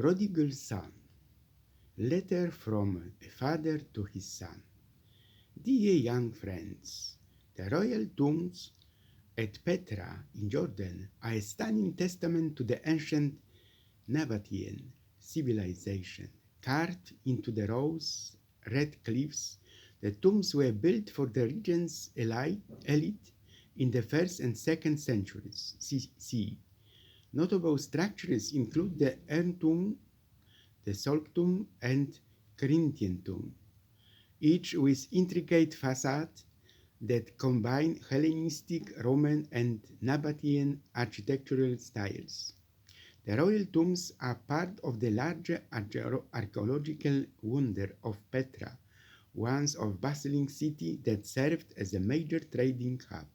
Prodigal Son. Letter from a father to his son. Dear young friends, the royal tombs at Petra in Jordan are a stunning testament to the ancient Nabatean civilization. Carved into the rose-red cliffs, the tombs were built for the region's elite in the 1st and 2nd centuries CE. Notable structures include the urn tomb, the Solctum and Corinthian tomb, each with intricate facades that combine Hellenistic, Roman, and Nabatean architectural styles. The royal tombs are part of the larger archaeological wonder of Petra, once a bustling city that served as a major trading hub.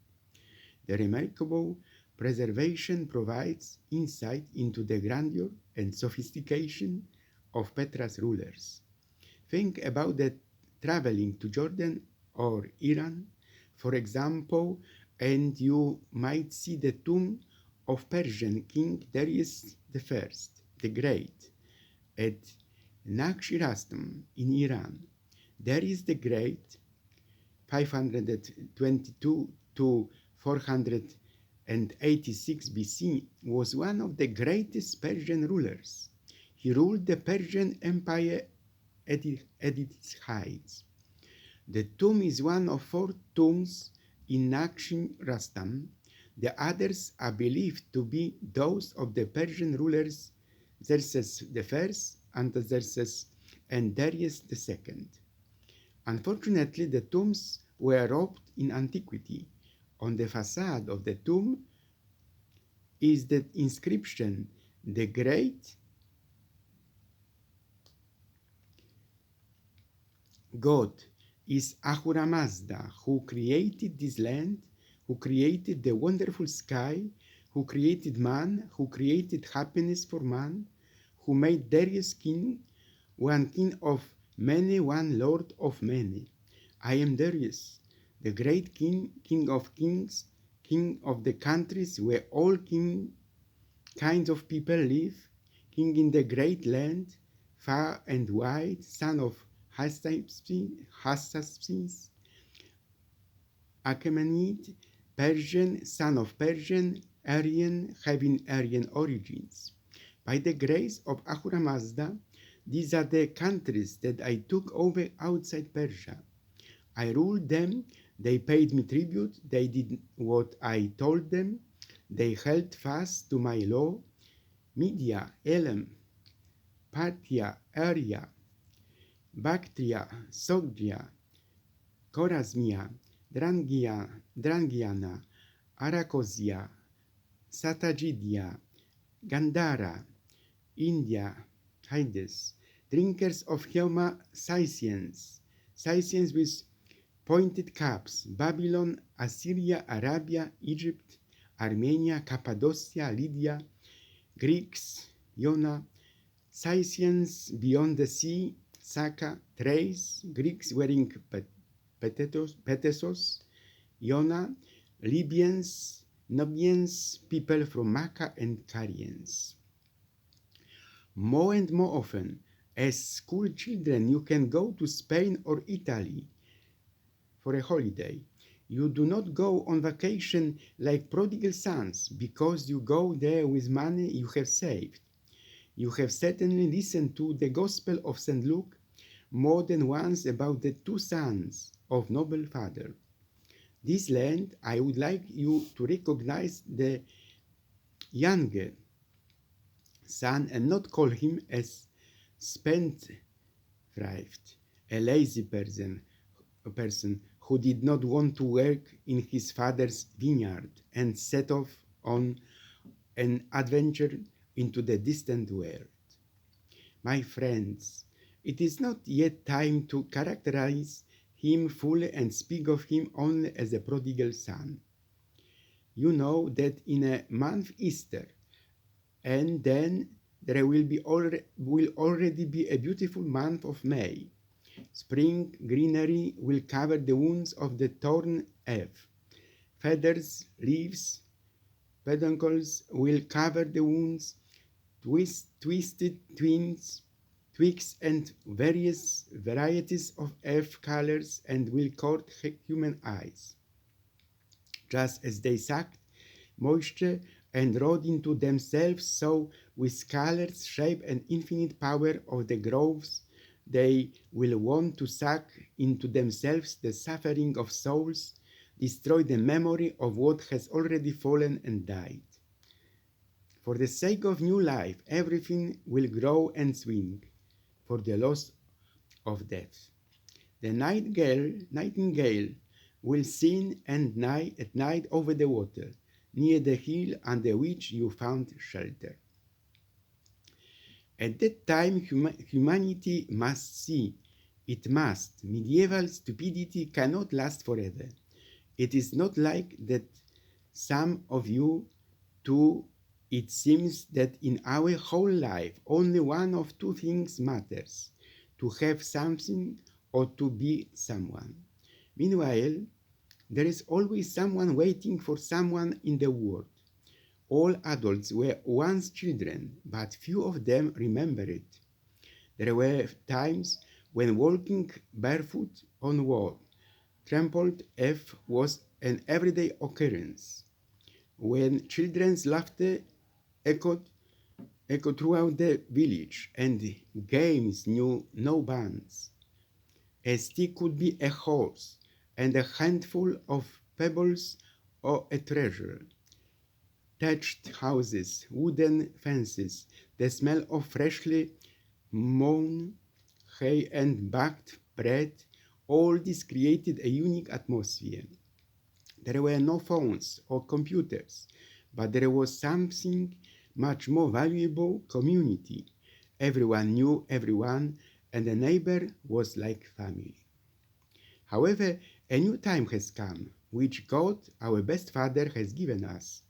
The remarkable preservation provides insight into the grandeur and sophistication of Petra's rulers. Think about the traveling to Jordan or Iran, for example, and you might see the tomb of Persian King Darius I the Great at Nakhchiravstan in Iran. Darius the Great, 522 to 486 BC, was one of the greatest Persian rulers. He ruled the Persian Empire at its height. The tomb is one of 4 tombs in Nakhchiravstan. The others are believed to be those of the Persian rulers Xerxes I, Artaxerxes, and Darius II. Unfortunately, the tombs were robbed in antiquity. On the facade of the tomb is the inscription, "The Great God is Ahura Mazda, who created this land, who created the wonderful sky, who created man, who created happiness for man, who made Darius king of many, one Lord of many. I am Darius, the great king, king of kings, king of the countries where all kinds of people live, king in the great land, far and wide, son of Hassaspis, Achaemenid, Persian, son of Persian, Aryan, having Aryan origins. By the grace of Ahura Mazda, these are the countries that I took over outside Persia. I ruled them, they paid me tribute, they did what I told them, they held fast to my law. Media, Elam, Parthia, Arya, Bactria, Sogdia, Chorasmia, Drangiana, Arachosia, Satagidia, Gandhara, India, Hydes, drinkers of Helma, Scythians with pointed caps, Babylon, Assyria, Arabia, Egypt, Armenia, Cappadocia, Lydia, Greeks, Iona, Scythians beyond the sea, Saka, Thrace, Greeks wearing Petesos, Iona, Libyans, Nubians, people from Makkah and Carians. More and more often, as school children, you can go to Spain or Italy for a holiday. You do not go on vacation like prodigal sons because you go there with money you have saved. You have certainly listened to the Gospel of St. Luke more than once about the 2 sons of noble father. This land, I would like you to recognize the younger son and not call him as spendthrift, a lazy person who did not want to work in his father's vineyard and set off on an adventure into the distant world. My friends, it is not yet time to characterize him fully and speak of him only as a prodigal son. You know that in a month Easter, and then there will already be a beautiful month of May. Spring greenery will cover the wounds of the torn earth. Feathers, leaves, peduncles will cover the wounds twisted twigs, and various varieties of earth colors, and will court human eyes. Just as they sucked moisture and wrote into themselves, so with colors, shape, and infinite power of the groves, they will want to suck into themselves the suffering of souls, destroy the memory of what has already fallen and died. For the sake of new life, everything will grow and swing, for the loss of death. The nightingale will sing at night over the water, near the hill under which you found shelter. At that time, humanity must see, it must. Medieval stupidity cannot last forever. It is not like that some of you too. It seems that in our whole life only one of two things matters: to have something or to be someone. Meanwhile, there is always someone waiting for someone in the world. All adults were once children, but few of them remember it. There were times when walking barefoot on wool, trampled earth was an everyday occurrence, when children's laughter echoed throughout the village, and games knew no bounds. A stick could be a horse, and a handful of pebbles or a treasure. Thatched houses, wooden fences, the smell of freshly mown hay and baked bread, all this created a unique atmosphere. There were no phones or computers, but there was something much more valuable: community. Everyone knew everyone, and a neighbor was like family. However, a new time has come, which God, our best Father, has given us.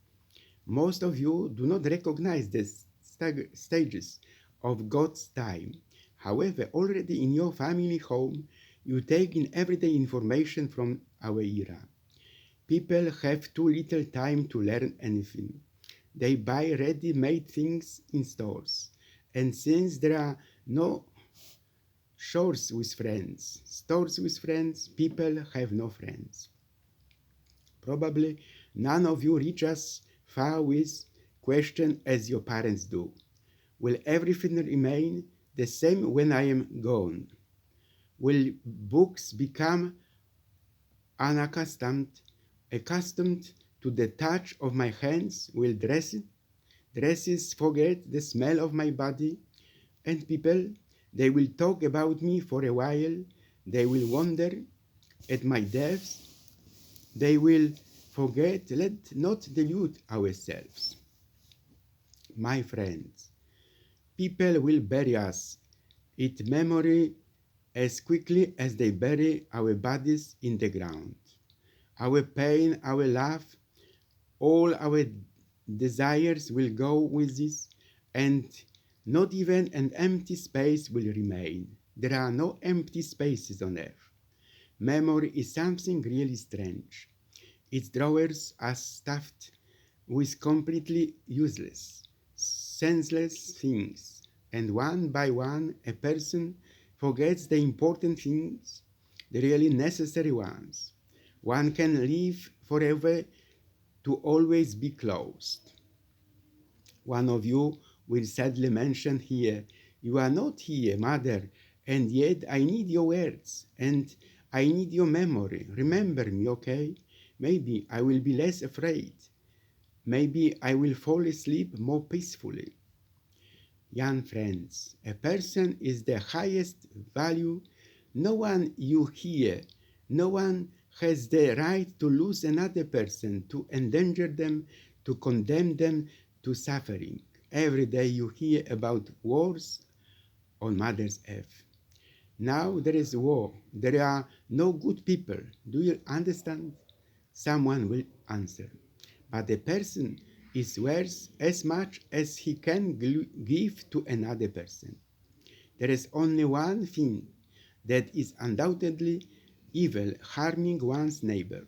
Most of you do not recognize the stages of God's time. However, already in your family home, you take in everyday information from our era. People have too little time to learn anything. They buy ready-made things in stores. And since there are no stores with friends, people have no friends. Probably none of you reach as far with question as your parents do. Will everything remain the same when I am gone? Will books become accustomed to the touch of my hands? Will dresses forget the smell of my body? And people, they will talk about me for a while. They will wonder at my death. They will forget. Let not delude ourselves. My friends, people will bury us in memory as quickly as they bury our bodies in the ground. Our pain, our love, all our desires will go with this, and not even an empty space will remain. There are no empty spaces on earth. Memory is something really strange. Its drawers are stuffed with completely useless, senseless things, and one by one a person forgets the important things, the really necessary ones. One can live forever to always be closed. One of you will sadly mention here, "You are not here, mother, and yet I need your words, and I need your memory. Remember me, okay? Maybe I will be less afraid. Maybe I will fall asleep more peacefully." Young friends, a person is the highest value. No one you hear, no one has the right to lose another person, to endanger them, to condemn them to suffering. Every day you hear about wars on Mother's Earth. Now there is war. There are no good people. Do you understand? Someone will answer. But a person is worth as much as he can give to another person. There is only one thing that is undoubtedly evil: harming one's neighbor.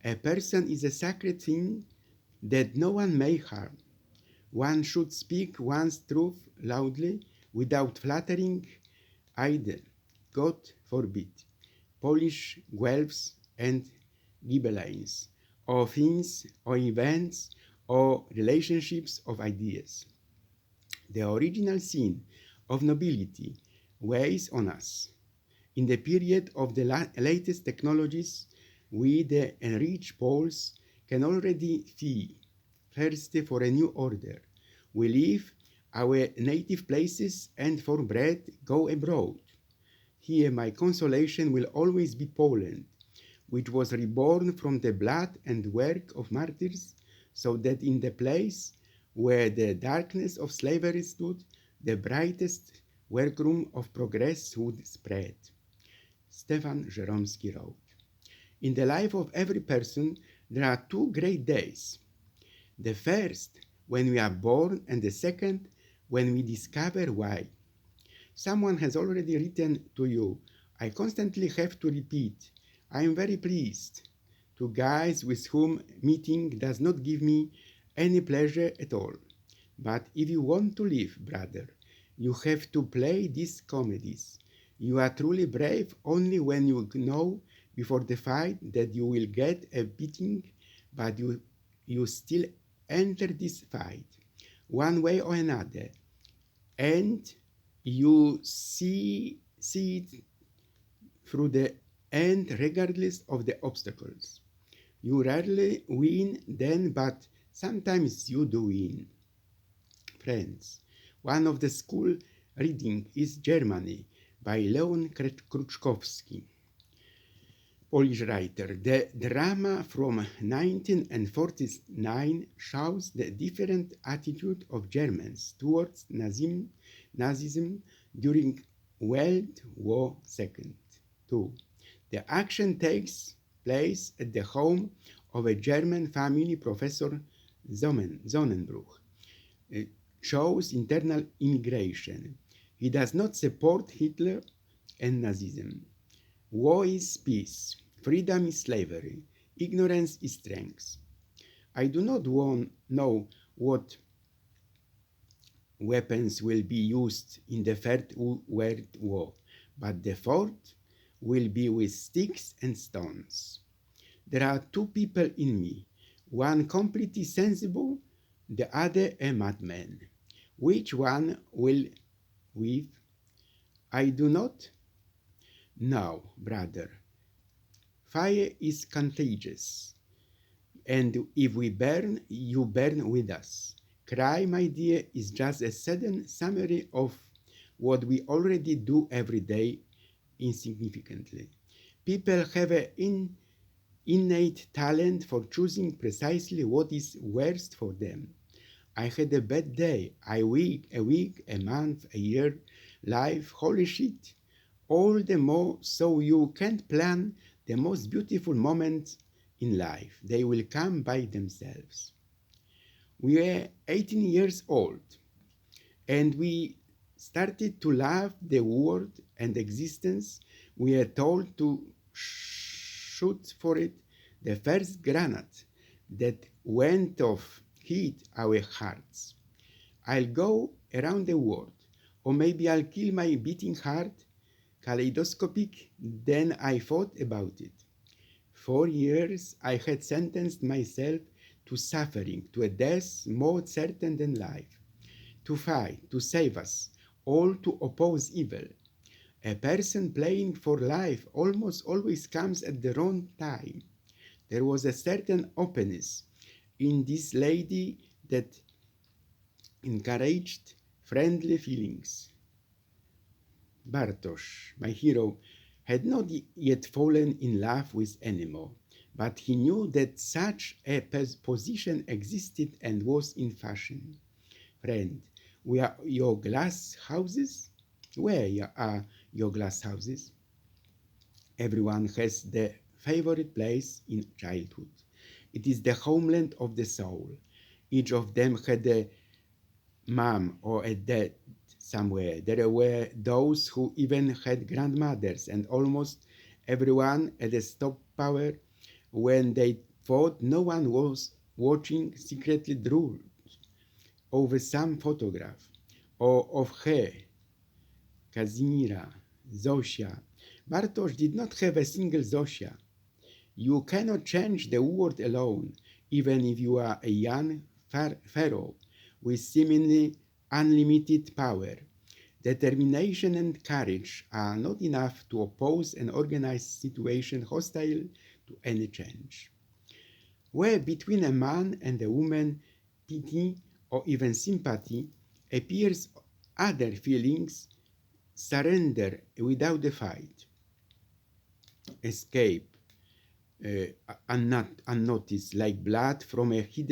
A person is a sacred thing that no one may harm. One should speak one's truth loudly without flattering either. God forbid. Polish Guelphs and Ghibellines, or things, or events, or relationships of ideas. The original sin of nobility weighs on us. In the period of the latest technologies, we, the enriched Poles, can already fee, thirsty for a new order. We leave our native places and for bread go abroad. Here my consolation will always be Poland, which was reborn from the blood and work of martyrs, so that in the place where the darkness of slavery stood, the brightest workroom of progress would spread. Stefan Żeromski wrote. In the life of every person, there are two great days. The first, when we are born, and the second, when we discover why. Someone has already written to you. I constantly have to repeat, I am very pleased, to guys with whom meeting does not give me any pleasure at all. But if you want to live, brother, you have to play these comedies. You are truly brave only when you know before the fight that you will get a beating, but you still enter this fight, one way or another, and you see it through the end regardless of the obstacles. You rarely win then, but sometimes you do win. Friends, one of the school reading is Germany by Leon Kruczkowski, Polish writer. The drama from 1949 shows the different attitude of Germans towards Nazism during World War II. The action takes place at the home of a German family, Professor Sonnenbruch. It shows internal immigration. He does not support Hitler and Nazism. War is peace. Freedom is slavery. Ignorance is strength. I do not know what weapons will be used in the Third World War, but the fourth will be with sticks and stones. There are two people in me, one completely sensible, the other a madman. Which one will with? I do not know, brother. Fire is contagious, and if we burn, you burn with us. Cry, my dear, is just a sudden summary of what we already do every day insignificantly. People have an innate talent for choosing precisely what is worst for them. I had a bad day, a week, a month, a year, life, holy shit. All the more so you can't plan the most beautiful moments in life. They will come by themselves. We were 18 years old, and we started to love the world and existence. We are told to shoot for it. The first granite that went off hit our hearts. I'll go around the world, or maybe I'll kill my beating heart. Kaleidoscopic, then I thought about it. 4 years I had sentenced myself to suffering, to a death more certain than life, to fight, to save us, all to oppose evil. A person playing for life almost always comes at the wrong time. There was a certain openness in this lady that encouraged friendly feelings. Bartosz, my hero, had not yet fallen in love with anymore, but he knew that such a position existed and was in fashion. Friend, we are your glass houses? Where are your glass houses? Everyone has the favorite place in childhood. It is the homeland of the soul. Each of them had a mom or a dad somewhere. There were those who even had grandmothers, and almost everyone had a stop power when they thought no one was watching, secretly drooled. of some photograph, or of her, Kazimira, Zosia. Bartosz did not have a single Zosia. You cannot change the world alone, even if you are a young pharaoh with seemingly unlimited power. Determination and courage are not enough to oppose an organized situation hostile to any change. Where between a man and a woman pity or even sympathy appears other feelings, surrender without a fight, escape unnoticed like blood from a hidden